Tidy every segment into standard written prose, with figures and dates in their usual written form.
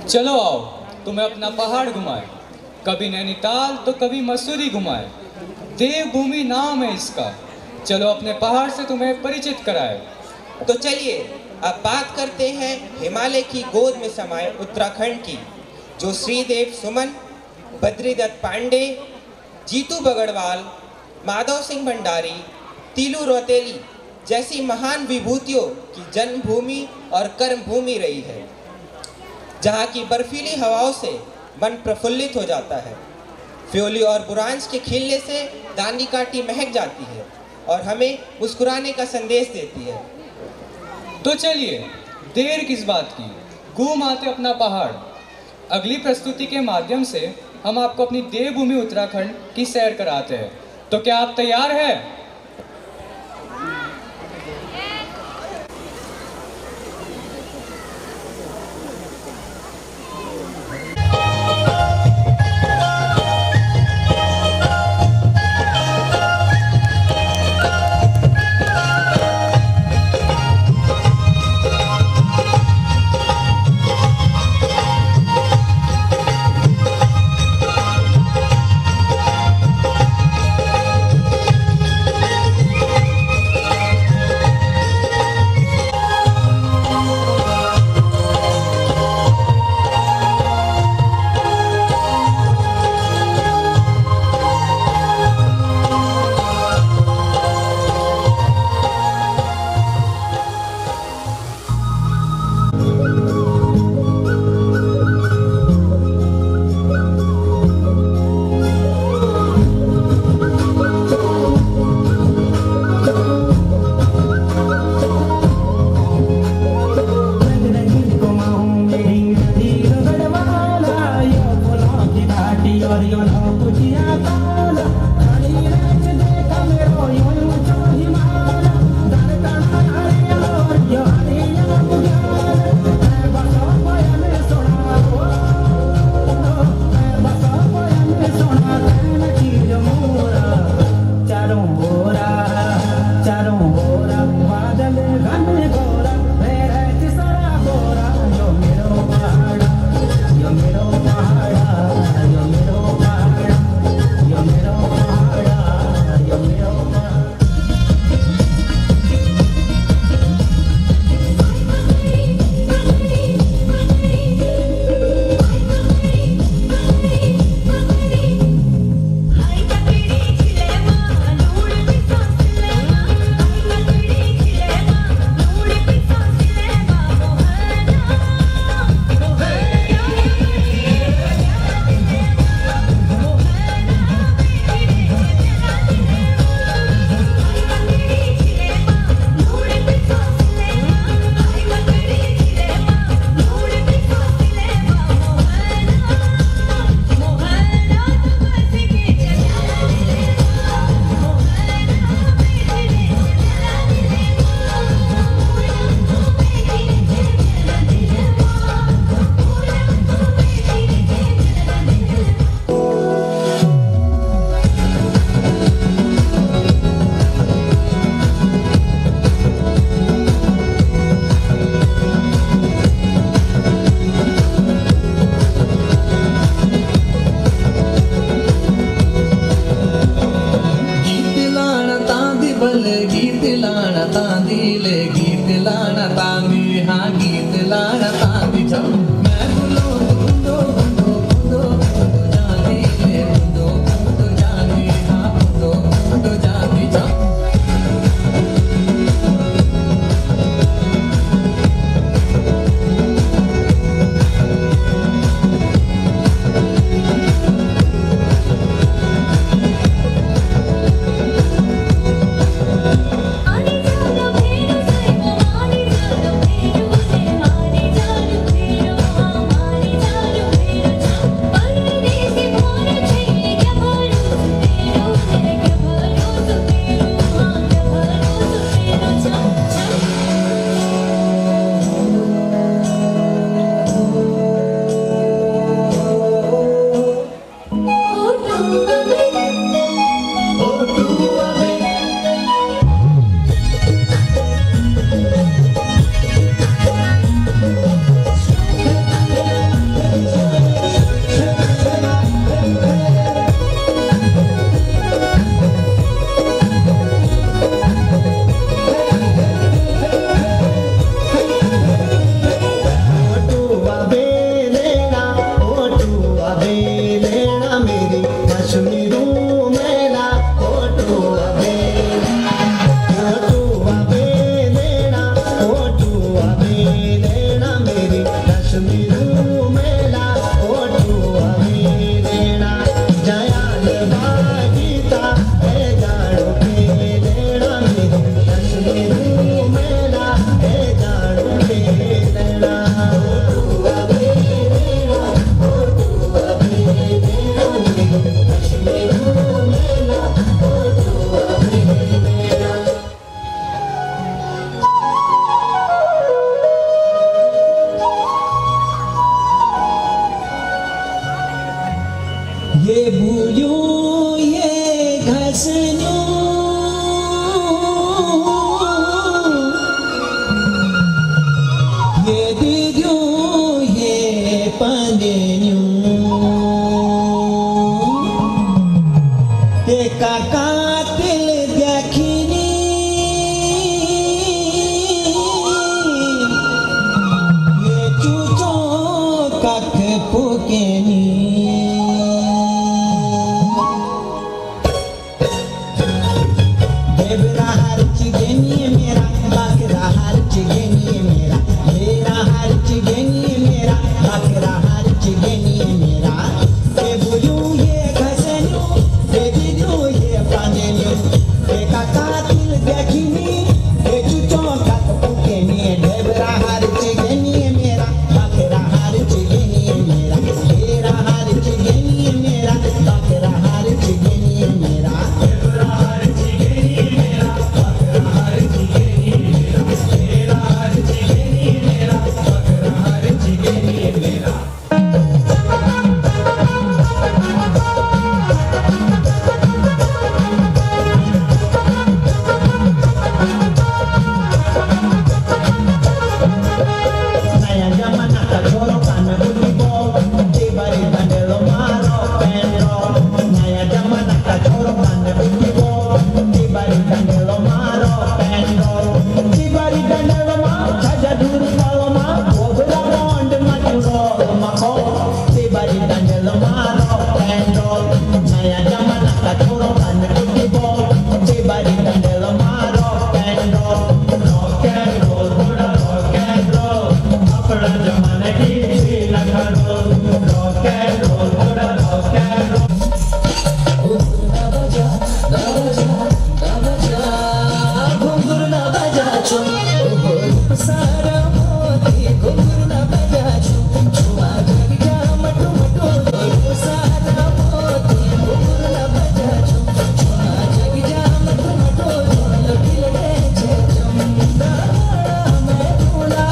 चलो आओ, तुम्हें अपना पहाड़ घुमाए, कभी नैनीताल तो कभी मसूरी घुमाए। देवभूमि नाम है इसका, चलो अपने पहाड़ से तुम्हें परिचित कराए। तो चलिए अब बात करते हैं हिमालय की गोद में समाये उत्तराखंड की, जो श्रीदेव सुमन, बद्रीदत्त पांडे, जीतू बगड़वाल, माधव सिंह भंडारी, तीलू रौतेली जैसी महान विभूतियों की जन्मभूमि और कर्मभूमि रही है, जहाँ की बर्फीली हवाओं से मन प्रफुल्लित हो जाता है। फ्योली और बुरांस के खिलने से दांडी काठी महक जाती है और हमें मुस्कुराने का संदेश देती है। तो चलिए, देर किस बात की, घूम आते अपना पहाड़। अगली प्रस्तुति के माध्यम से हम आपको अपनी देवभूमि उत्तराखंड की सैर कराते हैं। तो क्या आप तैयार हैं? ये बुयो ये घसन्यो ये दिद्यो ये पंदेन्यो ये काका तिल देखिनी ये चूचो कख पुकेनी देवरा हर चिगेनी मेरा बकरा हर चिगेनी मेरा मेरा हर चिगेनी मेरा बकरा हर चिगेनी मेरा ये बुलू ये घसन्यो ये दिदो ये पानेन्यो ये काका तिल देखिनी ये चुचो कक पुकेनी देवरा हर चिगेनी मेरा बकरा हर चिगेनी मेरा मेरा हर चिगेनी मेरा बकरा हर चिगेनी मेरा देवरा हर चिगेनी मेरा बकरा हर चिगेनी मेरा मेरा हर चिगेनी मेरा बकरा हर चिगेनी मेरा Naya jamana ka choro kana bulibo Tibari bandelo maro pendro Naya jamana ka choro kana bulibo Tibari bandelo maro pendro Tibari bandelo maro chaja duri kalo maro Obra bond maturo mako Tibari bandelo maro pendro Naya jamana ka choro kana bulibo Tibari bandelo maro pendro Rock and roll, rock and roll अपना जमाने की लगा दो rock and roll rock and roll घुंघरू ना बजा चुम सारा मोती घुंघरू ना बजा चुम छुआ जग जा मटू मटू सारा मोती घुंघरू ना बजा चुम छुआ जग जा मटू मटू लगी लगे छे चुम मैं तोला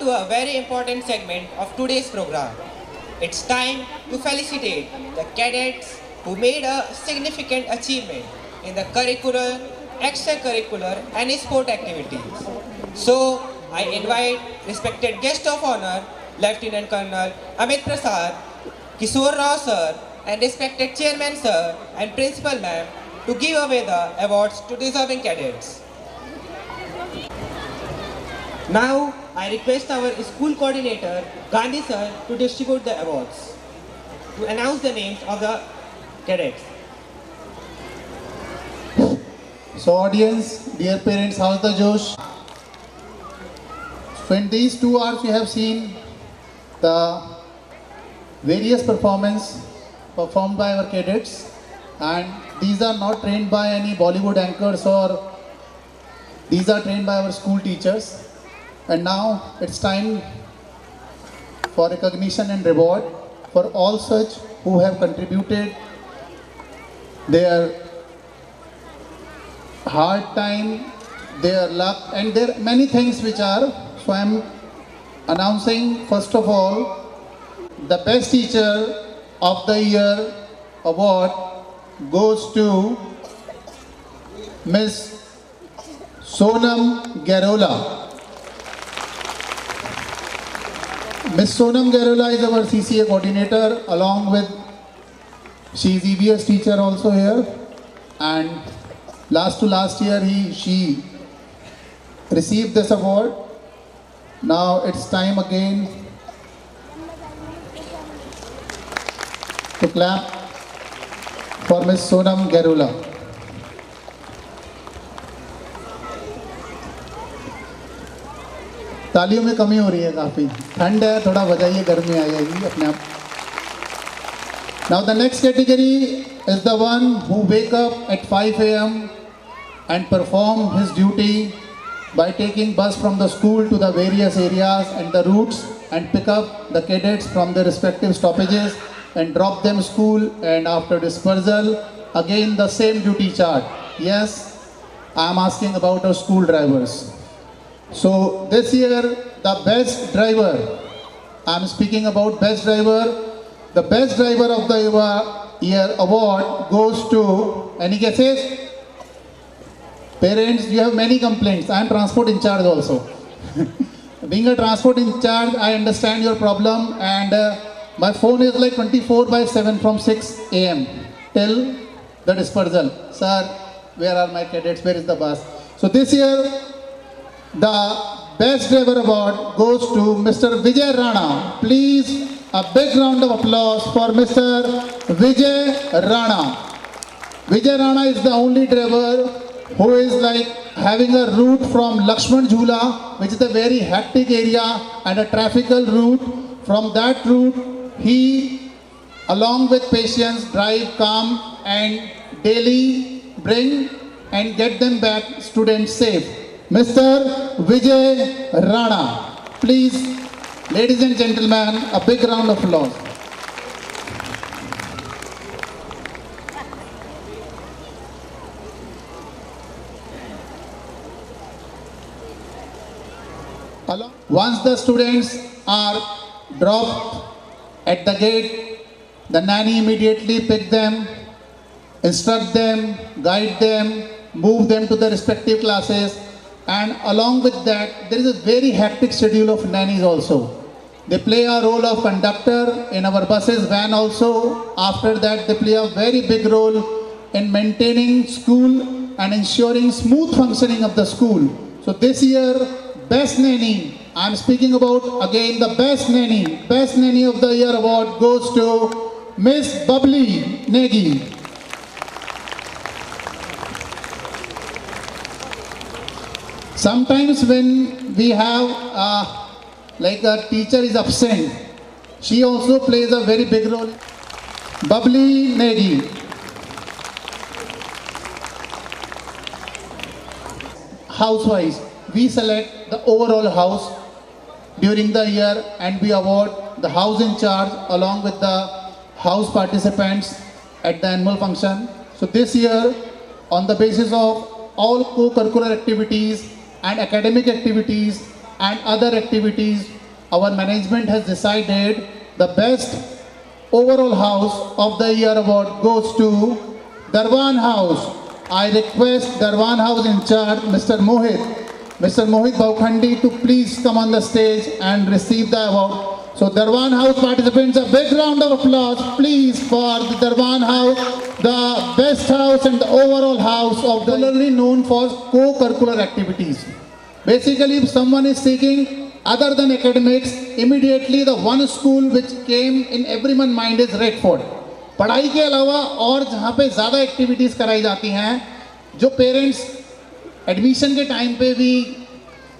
To a very important segment of today's program. It's time to felicitate the cadets who made a significant achievement in the curricular, extracurricular and sport activities. So, I invite respected guest of honor, Lieutenant Colonel Amit Prasad, Kishore Rao sir and respected Chairman sir and Principal ma'am to give away the awards to deserving cadets. Now, I request our school coordinator, Gandhi sir, to distribute the awards, to announce the names of the cadets. So audience, dear parents, how's the Josh? So in these 2 hours we have seen the various performance performed by our cadets, and these are not trained by any Bollywood anchors, or these are trained by our school teachers. And now it's time for recognition and reward for all such who have contributed their hard time, their luck, and there are many things which are. So I am announcing first of all the best teacher of the year award goes to Miss Sonam Garola. Miss Sonam Garola is our CCA coordinator, along with she is EVS teacher also here, and last year she received this award. Now it's time again to clap for Miss Sonam Garula. तालियों में कमी हो रही है काफ़ी, ठंड है, थोड़ा बजाइए, गर्मी आ जाएगी अपने आप. Now the next category is the one who wake up at 5 a.m. and perform his duty by taking bus from the school to the various areas and the routes and pick up the cadets from their respective stoppages and drop them school, and after dispersal again the same duty chart. Yes, I am asking about our school drivers. So this year the best driver, I am speaking about best driver, the best driver of the year award goes to, any guesses? Parents, you have many complaints. I am transport in charge also. Being a transport in charge, I understand your problem, and my phone is like 24/7 from 6 a.m. till the dispersal. Sir, where are my cadets? Where is the bus? So this year, the best driver award goes to Mr. Vijay Rana. Please, a big round of applause for Mr. Vijay Rana. Vijay Rana is the only driver who is like having a route from Lakshman Jhula, which is a very hectic area and a traffical route. From that route, he, along with patience, drive calm and daily bring and get them back students safe. Mr. Vijay Rana. Please, ladies and gentlemen, a big round of applause. Once the students are dropped at the gate, the nanny immediately pick them, instruct them, guide them, move them to the respective classes, and along with that, there is a very hectic schedule of nannies also. They play a role of conductor in our buses, van also. After that, they play a very big role in maintaining school and ensuring smooth functioning of the school. So this year, best nanny, I am speaking about again the best nanny of the year award goes to Miss Bubbly Negi. Sometimes when we have like a teacher is absent, she also plays a very big role. Bubbly Negi. House-wise, we select the overall house during the year and we award the house in charge along with the house participants at the annual function. So this year, on the basis of all co-curricular activities and academic activities and other activities, our management has decided the best overall house of the year award goes to Darwan House. I request Darwan House in charge, Mr. Mohit Baukhandi, to please come on the stage and receive the award. So Darwan House participants, a big round of applause please for the Darwan House, the best house and the overall house of popularly known for co-curricular activities. Basically, if someone is seeking other than academics, immediately the one school which came in everyone's mind is Redford. पढ़ाई के अलावा और जहाँ पे ज़्यादा activities कराई जाती हैं, जो पेरेंट्स एडमिशन के टाइम पे भी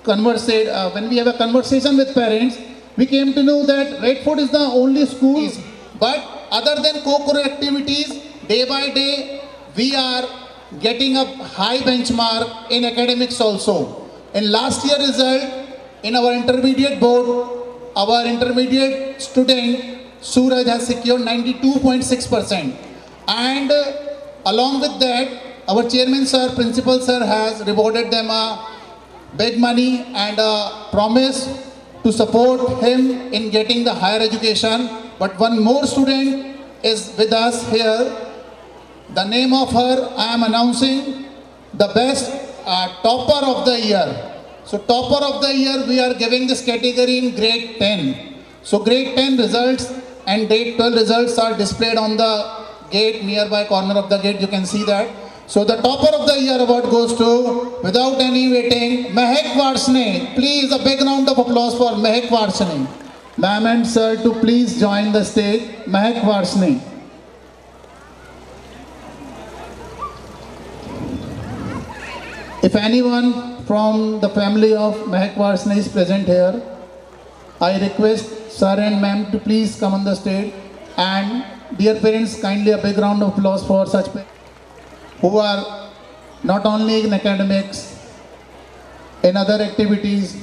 when we have a conversation with parents, we came to know that Redford is the only school. But other than co-curricular activities, day by day we are getting a high benchmark in academics also. In last year result, in our intermediate board, our intermediate student Suraj has secured 92.6%, and along with that, our chairman sir, principal sir has rewarded them a big money and a promise to support him in getting the higher education. But one more student is with us here. The name of her I am announcing, the best topper of the year. So topper of the year, we are giving this category in grade 10. So grade 10 results and grade 12 results are displayed on the gate, nearby corner of the gate, you can see that. So the topper of the year award goes to, without any waiting, Mehak Varsne. Please a big round of applause for Mehak Varsne. Ma'am and sir to please join the stage. Mehak Varsne. If anyone from the family of Mehak Varsne is present here, I request sir and ma'am to please come on the stage. And dear parents, kindly a big round of applause for such parents who are not only in academics, in other activities,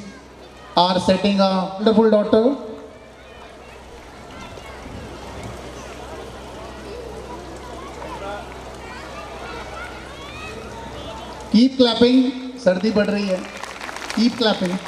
are setting a wonderful daughter. Keep clapping. सर्दी बढ़ रही है. Keep clapping.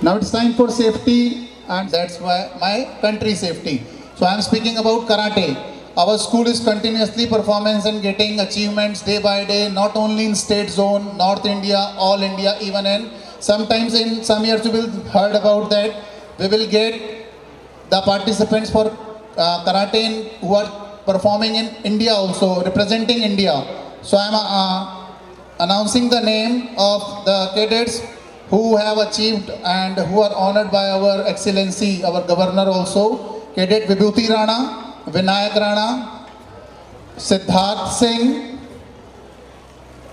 Now it's time for safety, and that's why my country safety. So I am speaking about karate. Our school is continuously performance and getting achievements day by day, not only in state zone, North India, all India, even in sometimes in some years you will heard about that we will get the participants for karate who are performing in India also, representing India. So I am announcing the name of the cadets who have achieved and who are honored by our excellency, our governor also. Cadet Vibhuti Rana, Vinayak Rana, Siddharth Singh,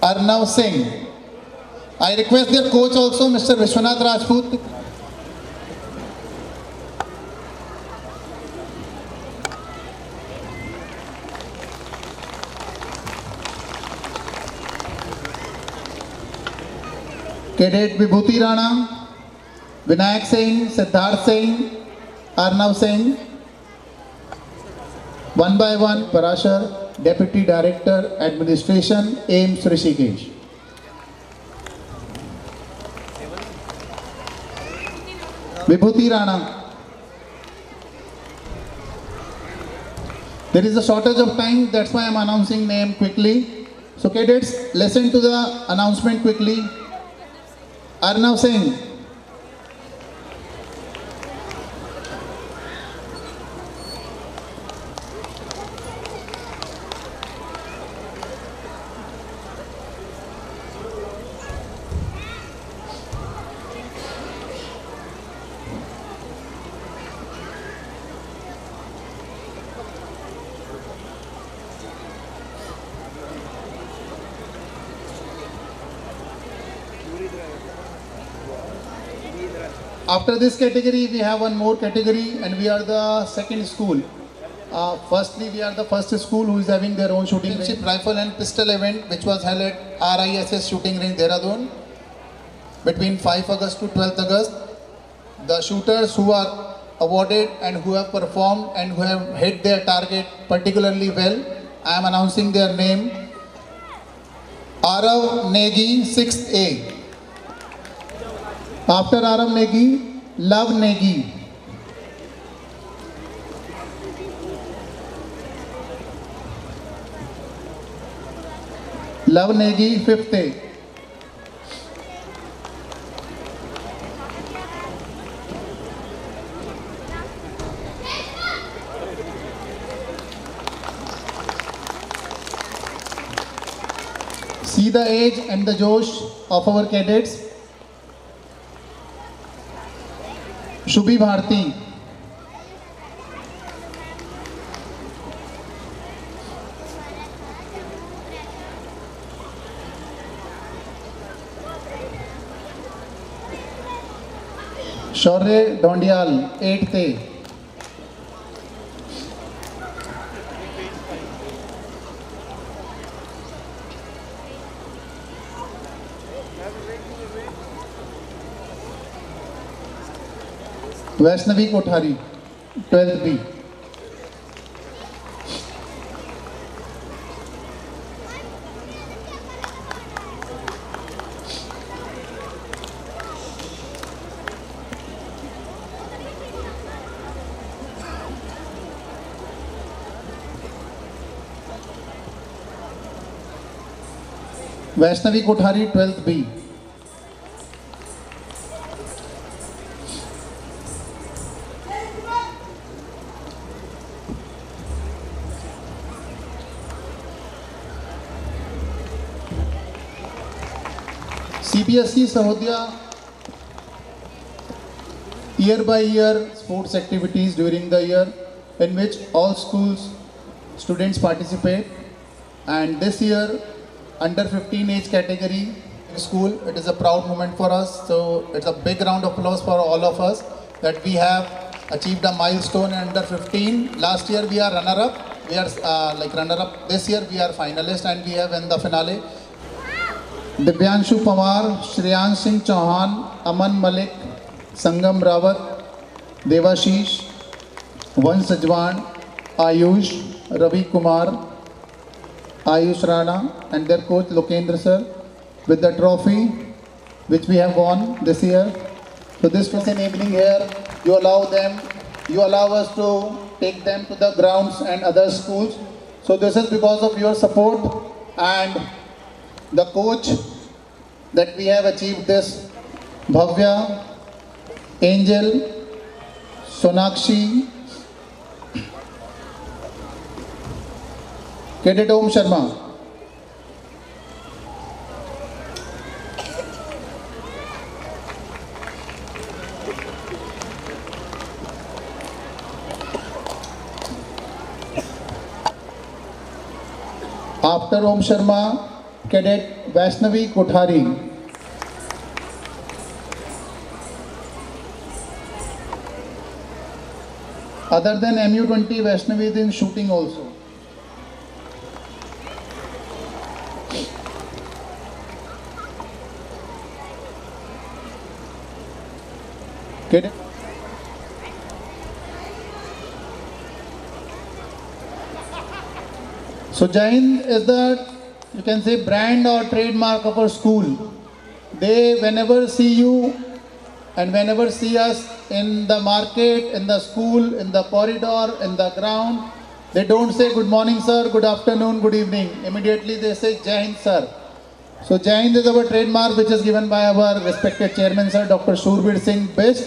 Arnav Singh. I request their coach also, Mr. Vishwanath Rajput. Cadet Vibhuti Rana, Vinayak Singh, Siddharth Singh, Arnav Singh. One by one, Parashar, Deputy Director, Administration, AIMS Rishikesh. Vibhuti Rana. There is a shortage of time, that's why I am announcing name quickly. So cadets, listen to the announcement quickly. Arnav Singh. After this category, we have one more category, and we are the second school. Firstly, we are the first school who is having their own shooting range, rifle and pistol event, which was held at RISS Shooting Range, Dehradun, between 5 August to 12th August. The shooters who are awarded and who have performed and who have hit their target particularly well, I am announcing their name. Arav Negi, 6th A. After Arav Negi, Love Negi. Love Negi, 5th A. See the age and the josh of our cadets. Shubhi Bharti. Shaurya Dondial, 8th A. Vaishnavi Kothari, 12th B. Vaishnavi Kothari, 12th B. CBSE Sahodhya year by year sports activities during the year in which all schools students participate. And this year, under 15 age category school, it is a proud moment for us. So it's a big round of applause for all of us that we have achieved a milestone in under 15. Last year we are runner-up. We are runner-up. This year we are finalist and we have won the finale. Divyanshu Pawar, Shreyansh Singh Chauhan, Aman Malik, Sangam Rawat, Devashish, Vansh Sajwan, Ayush, Ravi Kumar, Ayush Rana and their coach Lokendra sir with the trophy which we have won this year. So this was enabling here. You allow us to take them to the grounds and other schools. So this is because of your support and the coach that we have achieved this. Bhavya, Angel, Sonakshi, Cadet Om Sharma. After Om Sharma, Cadet Vaishnavi Kothari. Other than MU20, Vaishnavi is in shooting also. Cadet. So Jain is the, you can say, brand or trademark of our school. They whenever see you and whenever see us in the market, in the school, in the corridor, in the ground, they don't say good morning sir, good afternoon, good evening. Immediately they say Jai Hind sir. So Jai Hind is our trademark which is given by our respected chairman sir, Dr. Shurbir Singh Best.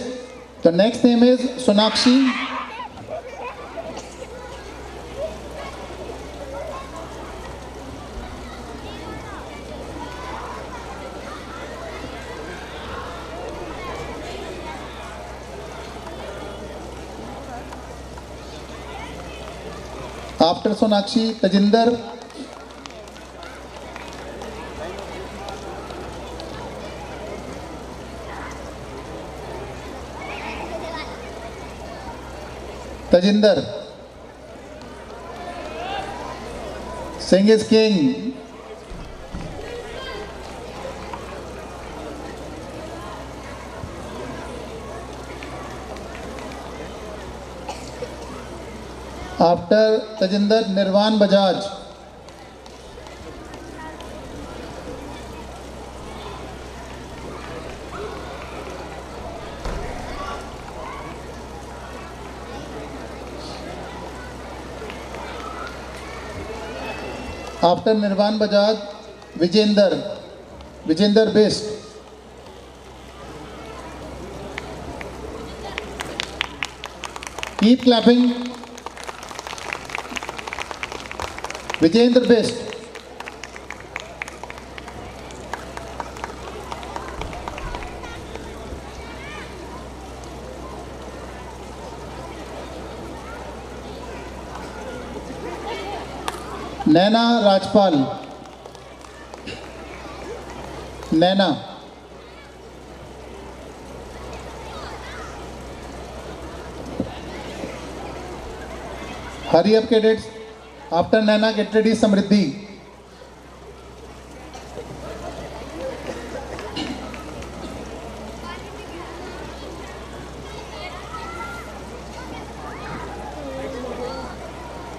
The next name is Sonakshi. After Sonakshi, Tajinder. Tajinder. Singh is king. After Tajinder, Nirvan Bajaj. After Nirvan Bajaj, Vijender Best. Keep clapping. Vijender Best. Naina Rajpal. Naina. Hurry up, cadets. After Naina, get ready, Samriddhi.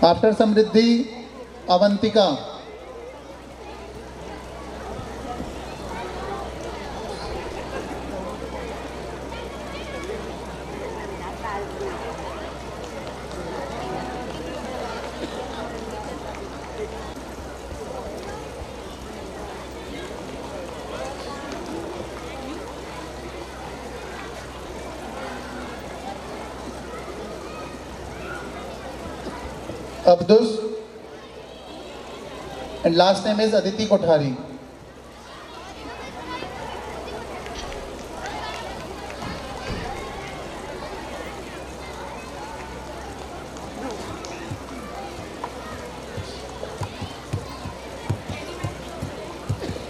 After Samriddhi, Avantika. Abdus, and last name is Aditi Kothari.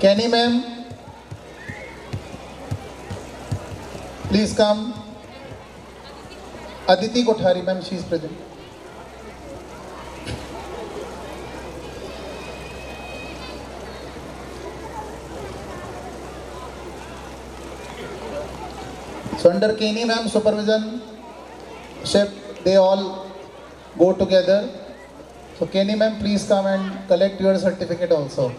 Kenny ma'am, please come. Aditi Kothari ma'am, she is present. So under Kenny ma'am supervision, they all go together. So Kenny ma'am, please come and collect your certificate also.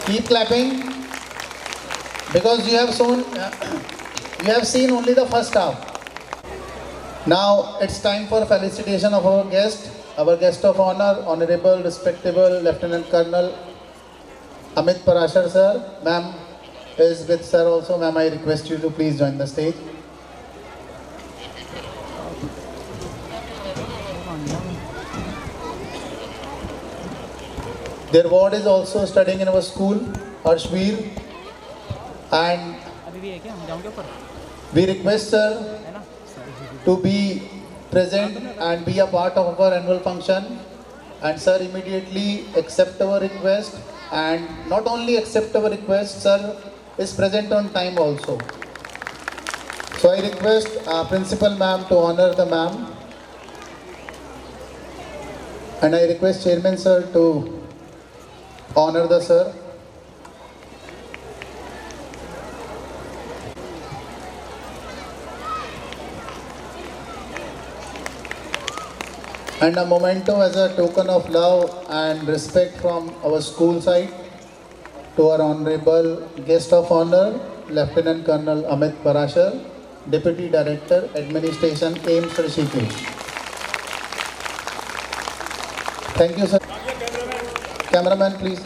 Keep clapping because you have seen only the first half. Now it's time for felicitation of our guest of honor, Honorable Respectable Lieutenant Colonel Amit Parashar sir. Ma'am is with sir also. Ma'am, I request you to please join the stage. Their ward is also studying in our school, Harshveer, and we request sir to be present and be a part of our annual function. And sir immediately accept our request, and not only accept our request, sir is present on time also. So I request Principal ma'am to honor the ma'am, and I request Chairman sir to honor the sir. And a memento as a token of love and respect from our school side to our honorable guest of honor, Lieutenant Colonel Amit Parashar, Deputy Director, Administration, AIMS Rishikesh. Thank you, sir. Cameraman, please.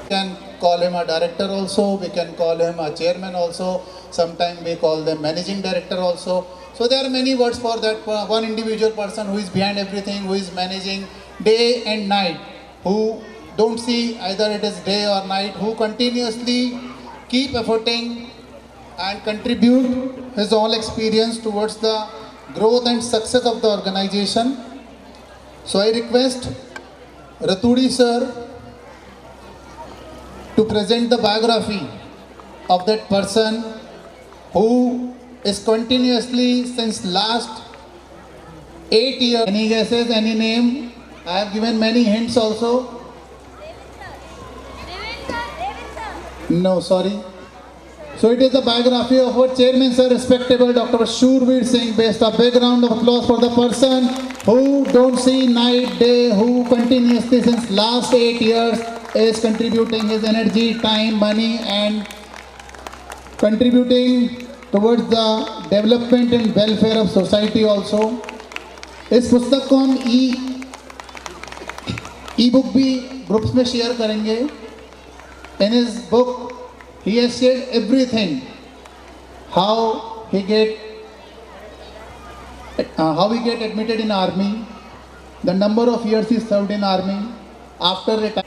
We can call him a director also, we can call him a chairman also, sometimes we call them managing director also. So there are many words for that one individual person who is behind everything, who is managing day and night, who don't see either it is day or night, who continuously keep efforting and contribute his all experience towards the growth and success of the organization. So I request Ratudi sir to present the biography of that person who is continuously since last 8 years. Any guesses, any name? I have given many hints also. No, sorry. So it is the biography of our chairman sir, respectable Dr. Shurveer Singh. Best a big round of applause for the person who don't see night, day, who continuously since last 8 years is contributing his energy, time, money and contributing towards the development and welfare of society also. इस पुस्तक को हम ई book भी groups में share करेंगे. In his book, he has shared everything, how he get admitted in army, the number of years he served in army, after retirement.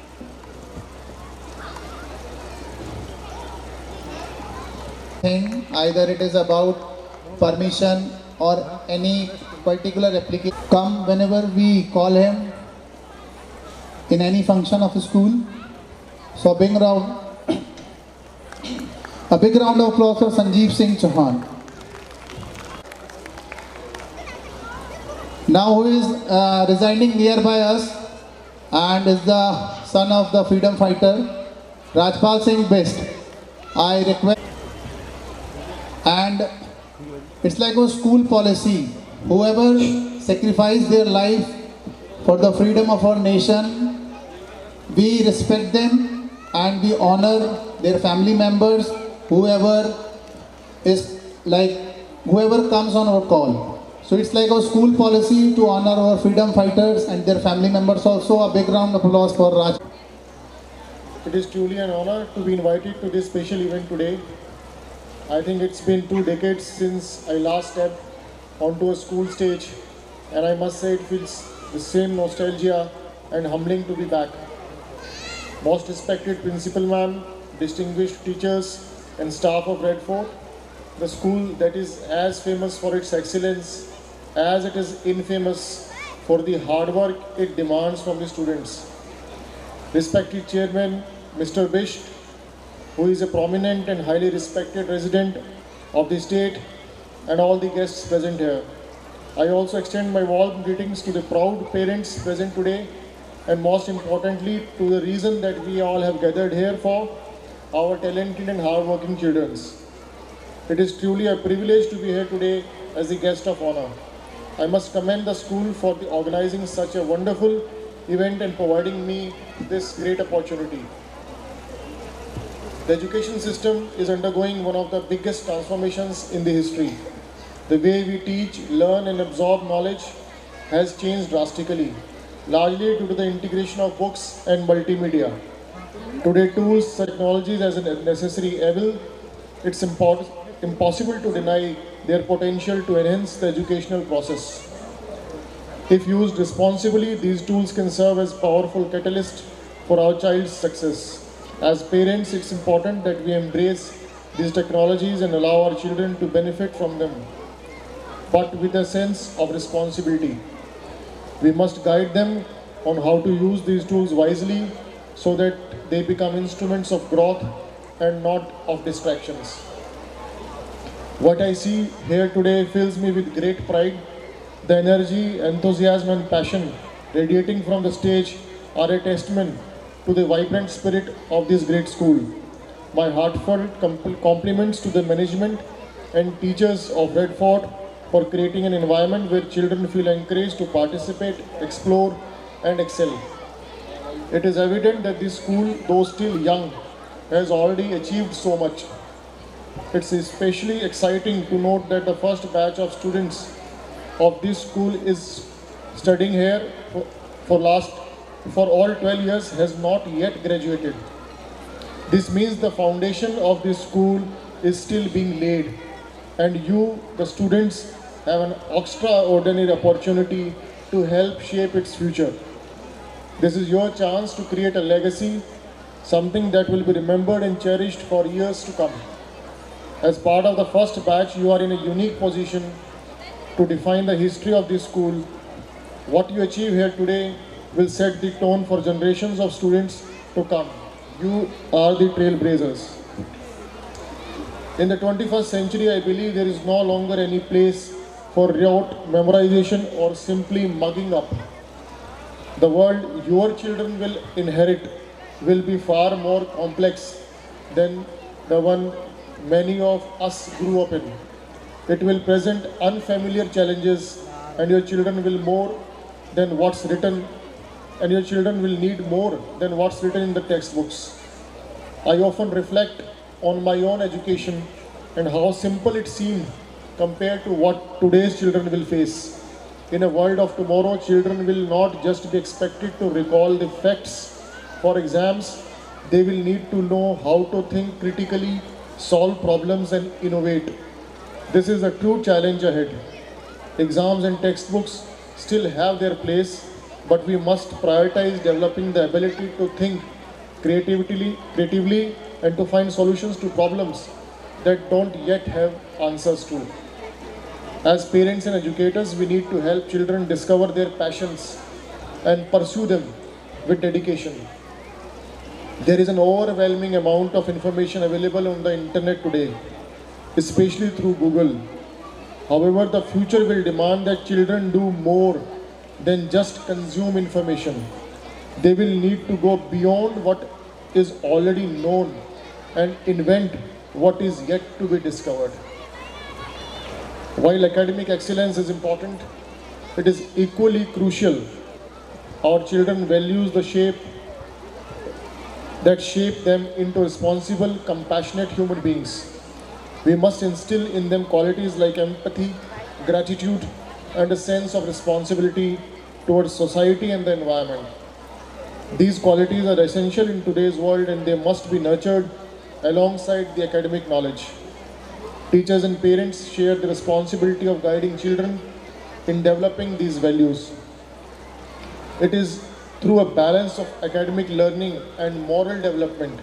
Either it is about permission or any particular application. Come whenever we call him in any function of school. So a big round of applause for Sanjeev Singh Chauhan. Now who is residing nearby us and is the son of the freedom fighter, Rajpal Singh Best. I request, and it's like a school policy. Whoever sacrificed their life for the freedom of our nation, we respect them and we honor their family members, whoever comes on our call. So it's like a school policy to honor our freedom fighters and their family members also. A big round of applause for Raj. It is truly an honor to be invited to this special event today. I think it's been 2 decades since I last stepped onto a school stage, and I must say it feels the same nostalgia and humbling to be back. Most respected Principal Ma'am, distinguished teachers and staff of Red Fort, the school that is as famous for its excellence as it is infamous for the hard work it demands from the students. Respected Chairman Mr. Bisht, who is a prominent and highly respected resident of the state, and all the guests present here. I also extend my warm greetings to the proud parents present today, and most importantly to the reason that we all have gathered here for, our talented and hardworking children. It is truly a privilege to be here today as the guest of honor. I must commend the school for organizing such a wonderful event and providing me this great opportunity. The education system is undergoing one of the biggest transformations in the history. The way we teach, learn and absorb knowledge has changed drastically, largely due to the integration of books and multimedia. Today, tools, technologies as a necessary evil, it's impossible to deny their potential to enhance the educational process. If used responsibly, these tools can serve as powerful catalysts for our child's success. As parents, it's important that we embrace these technologies and allow our children to benefit from them, but with a sense of responsibility. We must guide them on how to use these tools wisely so that they become instruments of growth and not of distractions. What I see here today fills me with great pride. The energy, enthusiasm and passion radiating from the stage are a testament to the vibrant spirit of this great school. My heartfelt compliments to the management and teachers of Red Fort for creating an environment where children feel encouraged to participate, explore and excel. It is evident that this school, though still young, has already achieved so much. It's especially exciting to note that the first batch of students of this school is studying here for all 12 years has not yet graduated. This means the foundation of this school is still being laid, and you, the students, have an extraordinary opportunity to help shape its future. This is your chance to create a legacy, something that will be remembered and cherished for years to come. As part of the first batch, you are in a unique position to define the history of this school. What you achieve here today will set the tone for generations of students to come. You are the trailblazers. In the 21st century, I believe there is no longer any place for rote memorization or simply mugging up. The world your children will inherit will be far more complex than the one many of us grew up in. It will present unfamiliar challenges, and your children will need more than what's written in the textbooks. I often reflect on my own education and how simple it seemed compared to what today's children will face. In a world of tomorrow, children will not just be expected to recall the facts for exams, they will need to know how to think critically, solve problems and innovate. This is a true challenge ahead. Exams and textbooks still have their place, but we must prioritize developing the ability to think creatively and to find solutions to problems that don't yet have answers to. As parents and educators, we need to help children discover their passions and pursue them with dedication. There is an overwhelming amount of information available on the internet today, especially through Google. However, the future will demand that children do more than just consume information. They will need to go beyond what is already known and invent what is yet to be discovered. While academic excellence is important, it is equally crucial our children values that shape them into responsible, compassionate human beings. We must instill in them qualities like empathy, gratitude, and a sense of responsibility towards society and the environment. These qualities are essential in today's world, and they must be nurtured alongside the academic knowledge. Teachers and parents share the responsibility of guiding children in developing these values. It is through a balance of academic learning and moral development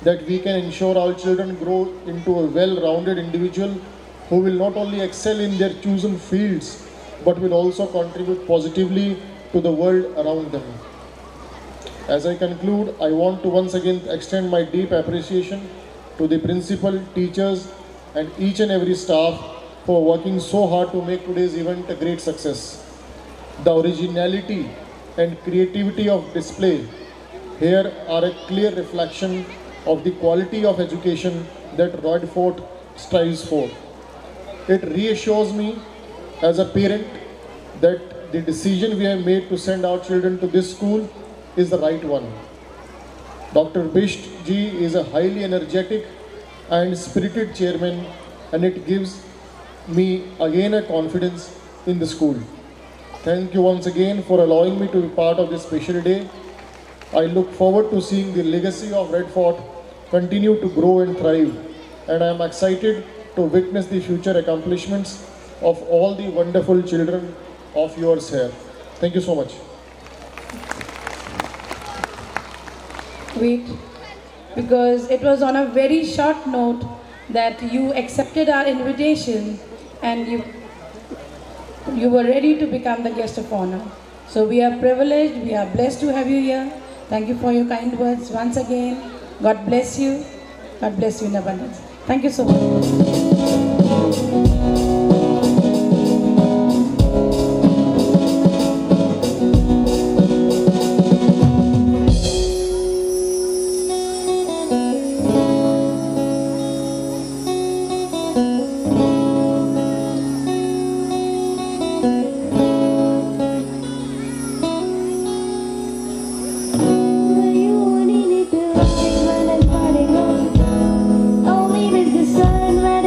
that we can ensure our children grow into a well-rounded individual who will not only excel in their chosen fields but will also contribute positively to the world around them. As I conclude, I want to once again extend my deep appreciation to the principal, teachers, and each and every staff for working so hard to make today's event a great success. The originality and creativity of display here are a clear reflection of the quality of education that Red Fort strives for. It reassures me as a parent that the decision we have made to send our children to this school is the right one. Dr. Bisht ji is a highly energetic and spirited chairman, and it gives me again a confidence in the school. Thank you once again for allowing me to be part of this special day. I look forward to seeing the legacy of Red Fort continue to grow and thrive, and I am excited to witness the future accomplishments of all the wonderful children of yours here. Thank you so much. Wait, because it was on a very short note that you accepted our invitation and you were ready to become the guest of honor. So we are privileged, we are blessed to have you here. Thank you for your kind words once again. God bless you. God bless you in abundance. Thank you so much. You wanted it to rise when I'm parting on. Only miss the sun when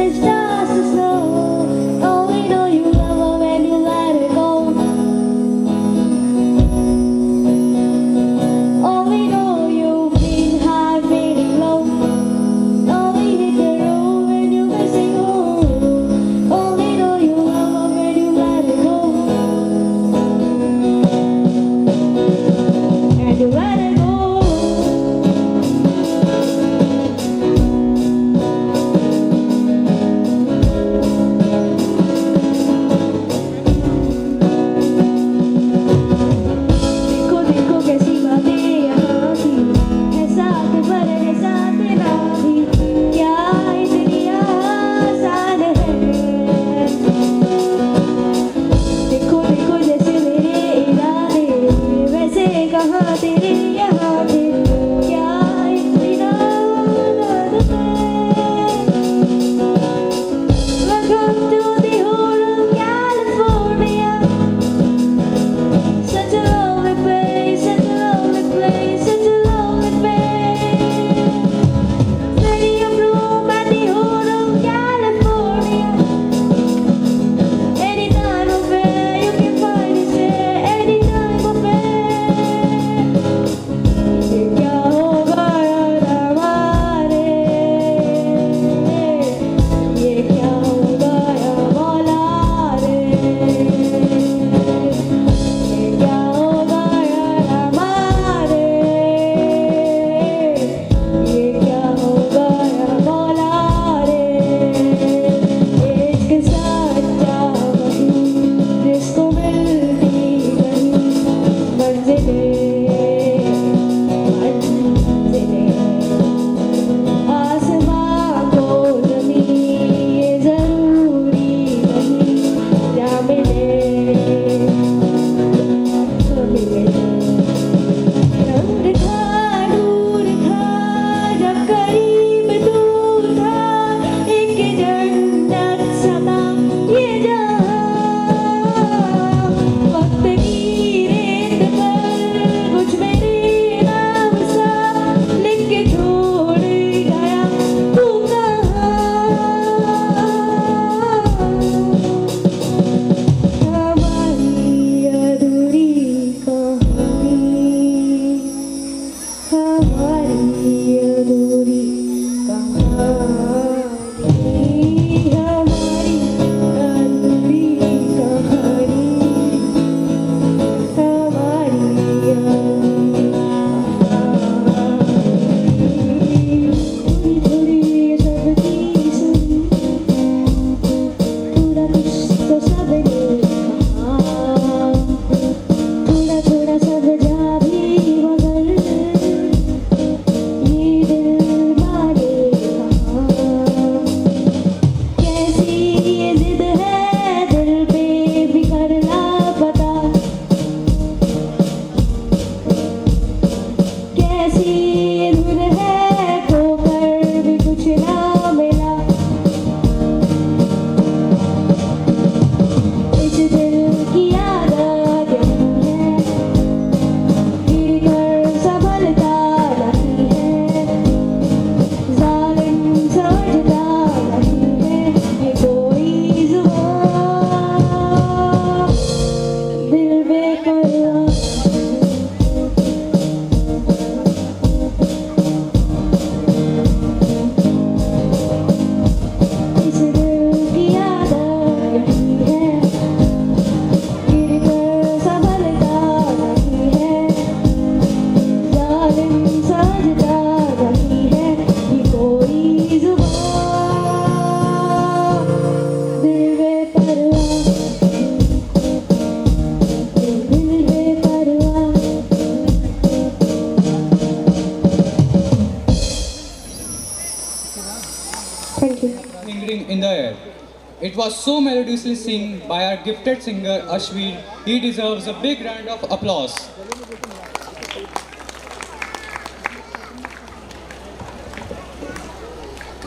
It was so melodiously sung by our gifted singer Ashwin. He deserves a big round of applause.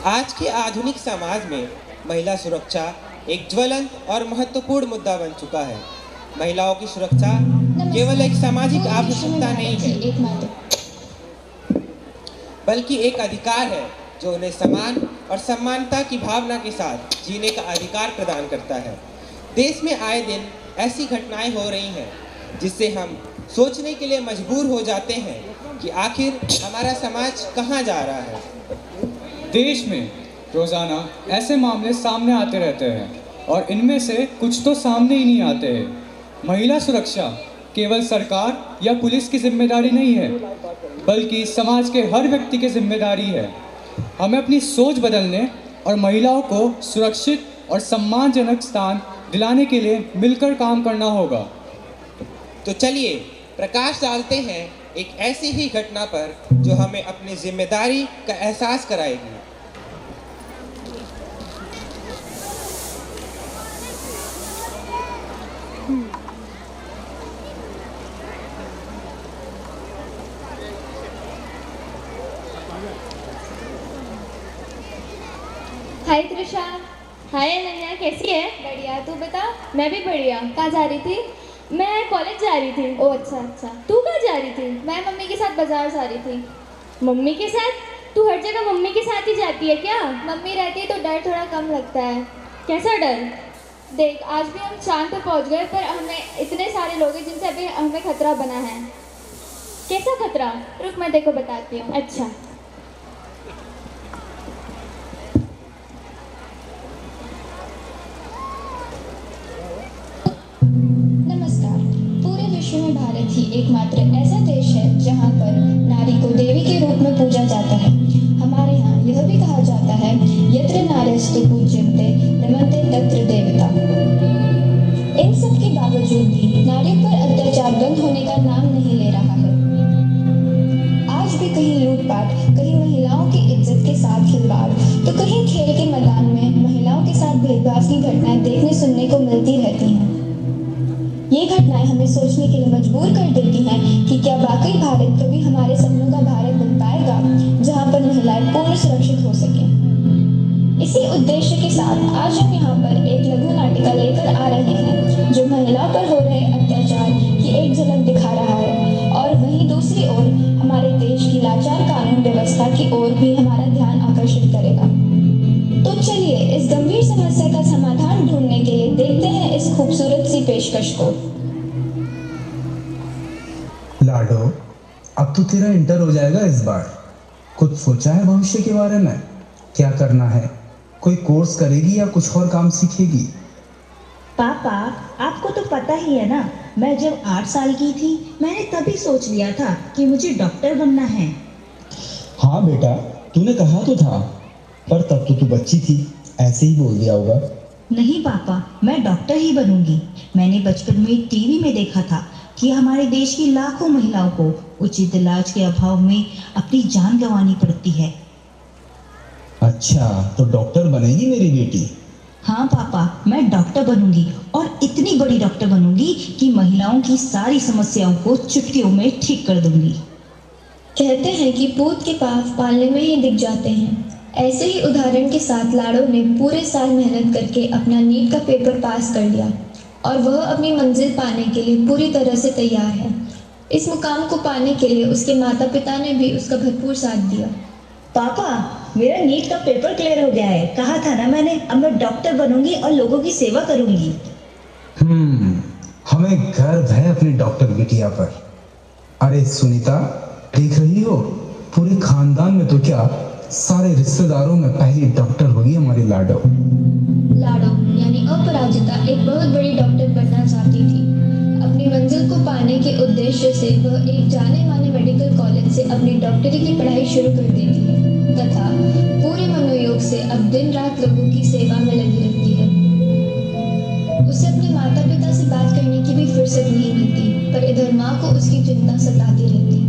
आज के आधुनिक समाज में महिला सुरक्षा एक ज्वलंत और महत्वपूर्ण मुद्दा बन चुका है। महिलाओं की सुरक्षा केवल एक सामाजिक आवश्यकता नहीं है, बल्कि एक अधिकार है जो उन्हें समान और समानता की भावना के साथ जीने का अधिकार प्रदान करता है। देश में आए दिन ऐसी घटनाएं हो रही हैं जिससे हम सोचने के लिए मजबूर हो जाते हैं कि आखिर हमारा समाज कहाँ जा रहा है। देश में रोज़ाना ऐसे मामले सामने आते रहते हैं और इनमें से कुछ तो सामने ही नहीं आते हैं। महिला सुरक्षा केवल सरकार या पुलिस की जिम्मेदारी नहीं है, बल्कि समाज के हर व्यक्ति की जिम्मेदारी है। हमें अपनी सोच बदलने और महिलाओं को सुरक्षित और सम्मानजनक स्थान दिलाने के लिए मिलकर काम करना होगा। तो चलिए प्रकाश डालते हैं एक ऐसी ही घटना पर जो हमें अपनी जिम्मेदारी का एहसास कराएगी। हाय त्रिशा। हाय अनन्या, कैसी है? बढ़िया, तू बता। मैं भी बढ़िया। कहाँ जा रही थी? मैं कॉलेज जा रही थी। ओह अच्छा अच्छा। तू कहाँ जा रही थी? मैं मम्मी के साथ बाजार जा रही थी। मम्मी के साथ? तू हर जगह मम्मी के साथ ही जाती है क्या? मम्मी रहती है तो डर थोड़ा कम लगता है। कैसा डर? देख, आज भी हम चांद पर पहुँच गए, पर हमें इतने सारे लोग हैं जिनसे अभी हमें खतरा बना है। कैसा खतरा? रुक मैं देखो बताती हूँ। अच्छा, नमस्कार। पूरे विश्व में भारत ही एकमात्र ऐसा देश है जहां पर नारी को देवी के रूप में पूजा जाता है। हमारे यहाँ यह भी कहा जाता है, यत्र नार्यस्तु पूज्यन्ते रमन्ते तत्र देवता। इन सब के बावजूद भी नारी पर अत्याचार बंद होने का नाम नहीं ले रहा है। आज भी कहीं लूटपाट, कहीं महिलाओं की इज्जत के साथ खिलवाड़, तो कहीं खेल के मैदान में महिलाओं के साथ भेदभाव की घटनाएं देखने सुनने को मिलती रहती हैं। ये घटनाएं हमें सोचने के लिए मजबूर कर देती हैं कि क्या वाकई भारत कभी हमारे सपनों का भारत बन पाएगा, जहां पर महिलाएं पूर्ण सुरक्षित हो सकें। इसी उद्देश्य के साथ आज हम यहाँ पर एक लघु नाटिका लेकर आ रहे हैं जो महिलाओं पर हो रहे अत्याचार की एक झलक दिखा रहा है, और वहीं दूसरी ओर हमारे देश की लाचार कानून व्यवस्था की ओर भी हमारा ध्यान आकर्षित करेगा। तो चलिए इस गंभीर समस्या का समाधान ढूंढने के लिए देखते हैं इस खूबसूरत सी पेशकश को। लाडो, अब तो तेरा इंटर हो जाएगा इस बार। कुछ सोचा है भविष्य के बारे में? क्या करना है? कोई कोर्स करेगी या कुछ और काम सीखेगी? पापा, आपको तो पता ही है ना, मैं जब 8 साल की थी मैंने तभी सोच लिया था कि मुझे डॉक्टर बनना है। हाँ बेटा, तूने कहा तो था, पर तब तो तू बच्ची थी, ऐसे ही बोल दिया होगा। नहीं पापा, मैं डॉक्टर ही बनूंगी। मैंने बचपन में टीवी में देखा था कि हमारे देश की लाखों महिलाओं को उचित इलाज के अभाव में अपनी जान गंवानी पड़ती है। अच्छा, तो डॉक्टर बनेगी मेरी बेटी? हाँ पापा, मैं डॉक्टर बनूंगी, और इतनी बड़ी डॉक्टर बनूंगी कि महिलाओं की सारी समस्याओं को चुटकियों में ठीक कर दूंगी। कहते हैं कि पूत के पाँव पालने में ही दिख जाते हैं। ऐसे ही उदाहरण के साथ लाडो ने पूरे साल मेहनत करके अपना नीट का पेपर पास कर लिया, और वह अपनी मंजिल पाने के लिए पूरी तरह से तैयार है। इस मुकाम को पाने के लिए उसके माता पिता ने भी उसका भरपूर साथ दिया। पापा, मेरा नीट का पेपर क्लियर हो गया है। कहा था ना मैंने, अब मैं डॉक्टर बनूंगी और लोगों की सेवा करूंगी। हमें गर्व है अपनी डॉक्टर बिटिया पर। अरे सुनीता, देख रही हो, पूरे खानदान में तो क्या सारे रिश्तेदारों में पहली डॉक्टर होगी हमारी लाडो। लाडो यानी अपराजिता एक बहुत बड़ी डॉक्टर बनना चाहती थी। अपनी मंजिल को पाने के उद्देश्य से वह एक जाने माने मेडिकल कॉलेज से अपनी डॉक्टरी की पढ़ाई शुरू कर देती है तथा पूरे मनोयोग से अब दिन रात लोगों की सेवा में लगी रहती है। उसे अपने माता पिता से बात करने की भी फुर्सत नहीं मिलती, पर इधर माँ को उसकी चिंता सताती रहती।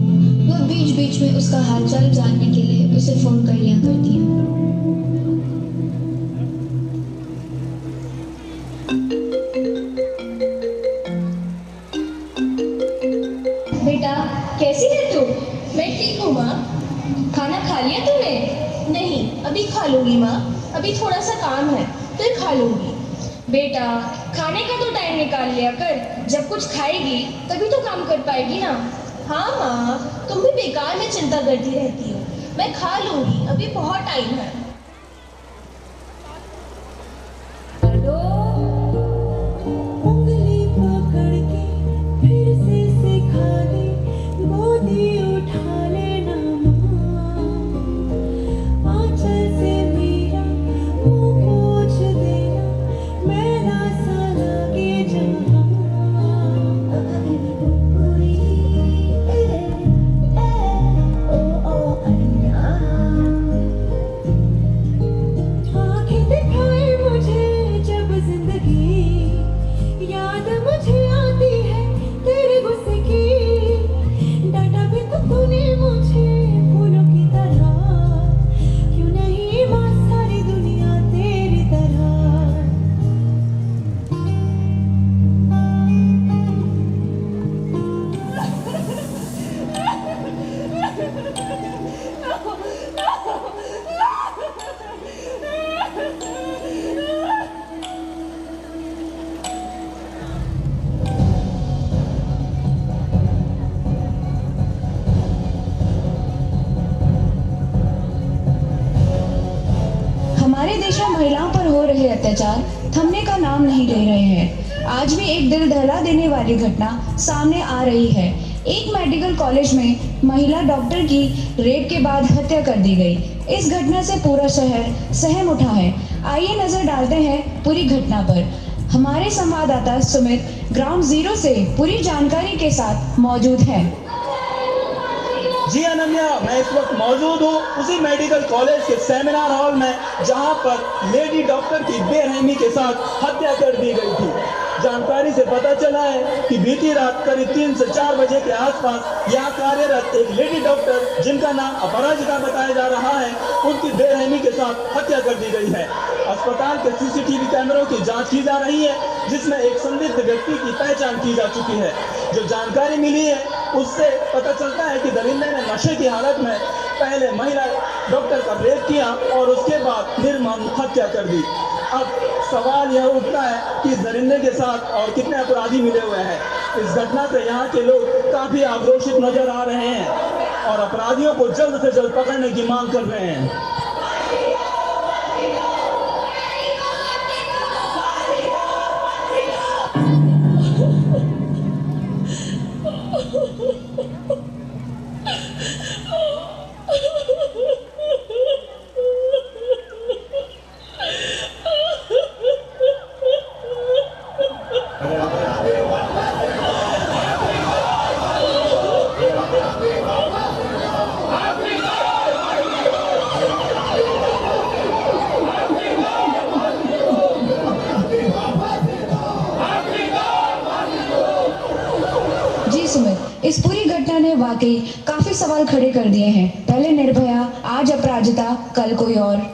वह बीच बीच में उसका हालचाल जानने के लिए उसे फोन कर लिया करती है। खा लूंगी माँ, अभी थोड़ा सा काम है, फिर खा लूंगी। बेटा, खाने का तो टाइम निकाल लिया कर। जब कुछ खाएगी तभी तो काम कर पाएगी ना। हाँ माँ, तुम भी बेकार में चिंता करती रहती हो। मैं खा लूंगी, अभी बहुत टाइम है। उंगली पकड़ के फिर से सिखा दे, गोदी उठा लेना माँ, आंचल से मेरा मुंह पोंछ देना, मैला सा लगे जहाँ। आंखें दिखाए मुझे जब जिंदगी, याद मुझे आती है तेरे गुस्से की। डांटा भी तो तूने मुझे फूलों की तरह, क्यों नहीं माँ सारी दुनिया तेरी तरह। हमारे देश में महिलाओं पर हो रहे अत्याचार थमने का नाम नहीं ले रहे हैं। आज भी एक दिल दहला देने वाली घटना सामने आ रही है। एक मेडिकल कॉलेज में महिला डॉक्टर की रेप के बाद हत्या कर दी गई। इस घटना से पूरा शहर सहम उठा है। आइए नजर डालते हैं पूरी घटना पर। हमारे संवाददाता सुमित ग्राउंड जीरो से पूरी जानकारी के साथ मौजूद है। जी अनन्या, मैं इस वक्त मौजूद हूँ उसी मेडिकल कॉलेज के सेमिनार हॉल में जहाँ पर लेडी डॉक्टर की बेरहमी के साथ हत्या कर दी गई थी। जानकारी से पता चला है कि बीती रात करीब 3 से 4 बजे के आसपास यहाँ कार्यरत एक लेडी डॉक्टर, जिनका नाम अपराजिता बताया जा रहा है, उनकी बेरहमी के साथ हत्या कर दी गई है। अस्पताल के सीसीटीवी कैमरों की जांच की जा रही है, जिसमें एक संदिग्ध व्यक्ति की पहचान की जा चुकी है। जो जानकारी मिली है उससे पता चलता है कि दरिंदे ने नशे की हालत में पहले महिला डॉक्टर का रेप किया और उसके बाद निर्मम हत्या कर दी। अब सवाल यह उठता है कि इस दरिंदे के साथ और कितने अपराधी मिले हुए हैं। इस घटना से यहाँ के लोग काफी आक्रोशित नजर आ रहे हैं और अपराधियों को जल्द से जल्द पकड़ने की मांग कर रहे हैं। इस पूरी घटना ने वाकई काफी सवाल खड़े कर दिए हैं। पहले निर्भया, आज अपराजिता, कल कोई और।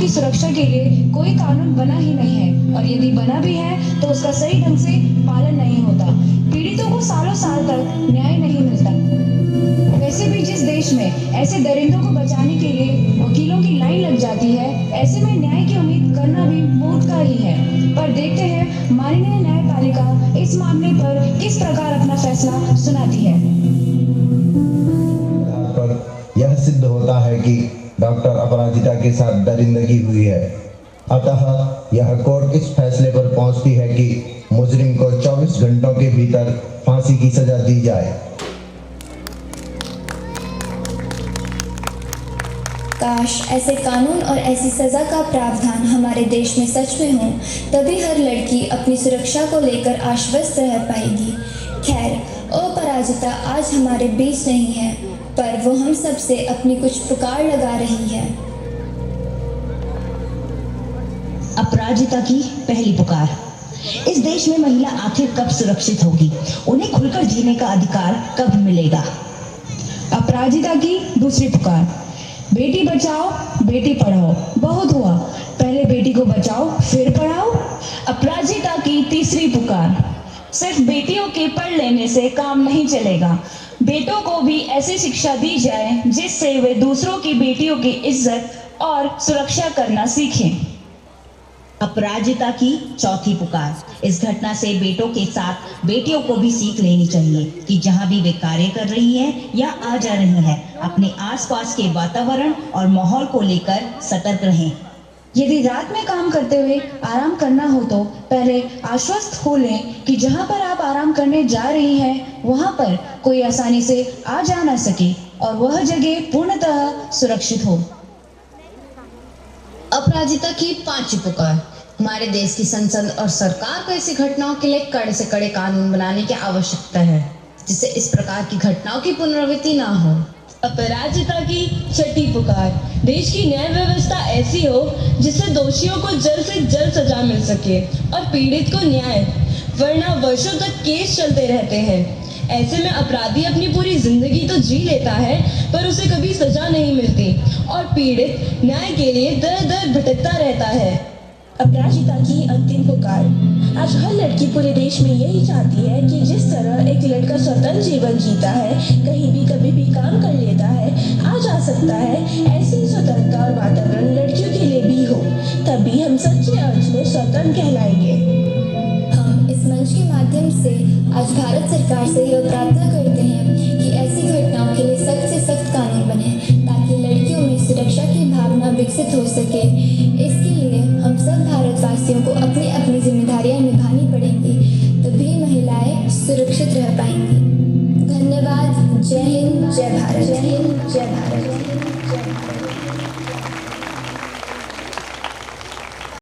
सुरक्षा के लिए कोई कानून बना ही नहीं है और यदि बना भी है तो उसका सही ढंग से पालन नहीं होता। पीड़ितों को सालों साल तक न्याय नहीं मिलता। वैसे भी जिस देश में ऐसे दरिंदों को बचाने के लिए वकीलों की लाइन लग जाती है, ऐसे में न्याय की उम्मीद करना भी मूर्ख का ही है। पर देखते हैं माननीय न्यायपालिका सुनाती है। पर यह सिद्ध होता है कि डॉक्टर अपराजिता के साथ दरिंदगी हुई है, अतः यह कोर्ट इस फैसले पर पहुंचती है कि मुजरिम को 24 घंटों के भीतर फांसी की सजा दी जाए। काश ऐसे कानून और ऐसी सज़ा का प्रावधान हमारे देश में सच में हो, तभी हर लड़की अपनी सुरक्षा को लेकर आश्वस्त रह पाएगी। खैर, अपराजिता आज हमारे बीच नहीं है, पर वो हम सब से अपनी कुछ पुकार लगा रही है। अपराजिता की पहली पुकार। इस देश में महिला आखिर कब सुरक्षित होगी? उन्हें खुलकर जीने का अधिकार कब मिलेगा? अपराजिता की दूसरी पुकार। बेटी बचाओ, बेटी पढ़ाओ। बहुत हुआ, पहले बेटी को बचाओ फिर पढ़ाओ। अपराजिता की तीसरी पुकार। सिर्फ बेटियों के पढ़ लेने से काम नहीं चलेगा, बेटों को भी ऐसी शिक्षा दी जाए जिससे वे दूसरों की बेटियों की इज्जत और सुरक्षा करना सीखें। अपराजिता की चौथी पुकार। इस घटना से बेटों के साथ बेटियों को भी सीख लेनी चाहिए कि जहां भी वे कार्य कर रही हैं या आ जा रही हैं, अपने आसपास के वातावरण और माहौल को लेकर सतर्क रहें। यदि रात में काम करते हुए आराम करना हो तो पहले आश्वस्त हो लें कि जहां पर आप आराम करने जा रही हैं वहां पर कोई आसानी से आ जा ना सके और वह जगह पूर्णतः सुरक्षित हो। अपराजिता की पांचवी पुकार। हमारे देश की संसद और सरकार को ऐसी घटनाओं के लिए कड़े से कड़े कानून बनाने की आवश्यकता है, जिससे इस प्रकार की घटनाओं की पुनरावृत्ति ना हो। अपराजिता की छठी पुकार। देश की न्याय व्यवस्था ऐसी हो जिससे दोषियों को जल्द से जल्द सजा मिल सके और पीड़ित को न्याय, वरना वर्षों तक केस चलते रहते हैं। ऐसे में अपराधी अपनी पूरी जिंदगी तो जी लेता है पर उसे कभी सजा नहीं मिलती और पीड़ित न्याय के लिए दर दर भटकता रहता है। अपराजिता की अंतिम पुकार। आज हर लड़की पूरे देश में यही चाहती है कि जिस तरह एक लड़का स्वतंत्र जीवन जीता है, कहीं भी कभी भी काम कर लेता है, आ जा सकता है, ऐसी स्वतंत्रता और वातावरण लड़कियों के लिए भी हो, तभी हम सच्चे अर्थ में स्वतंत्र कहलाएंगे। हम इस मंच के माध्यम से आज भारत सरकार से यह प्रार्थना करते हैं कि ऐसी घटनाओं के लिए सख्त से सख्त कानून बने ताकि लड़कियों में सुरक्षा की भावना विकसित हो सके। इसके लिए हम सब भारतवासियों को अपनी अपनी जिम्मेदारियां निभानी पड़ेंगी, तभी महिलाएं सुरक्षित रह पाएंगी। धन्यवाद। जय हिंद, जय भारत।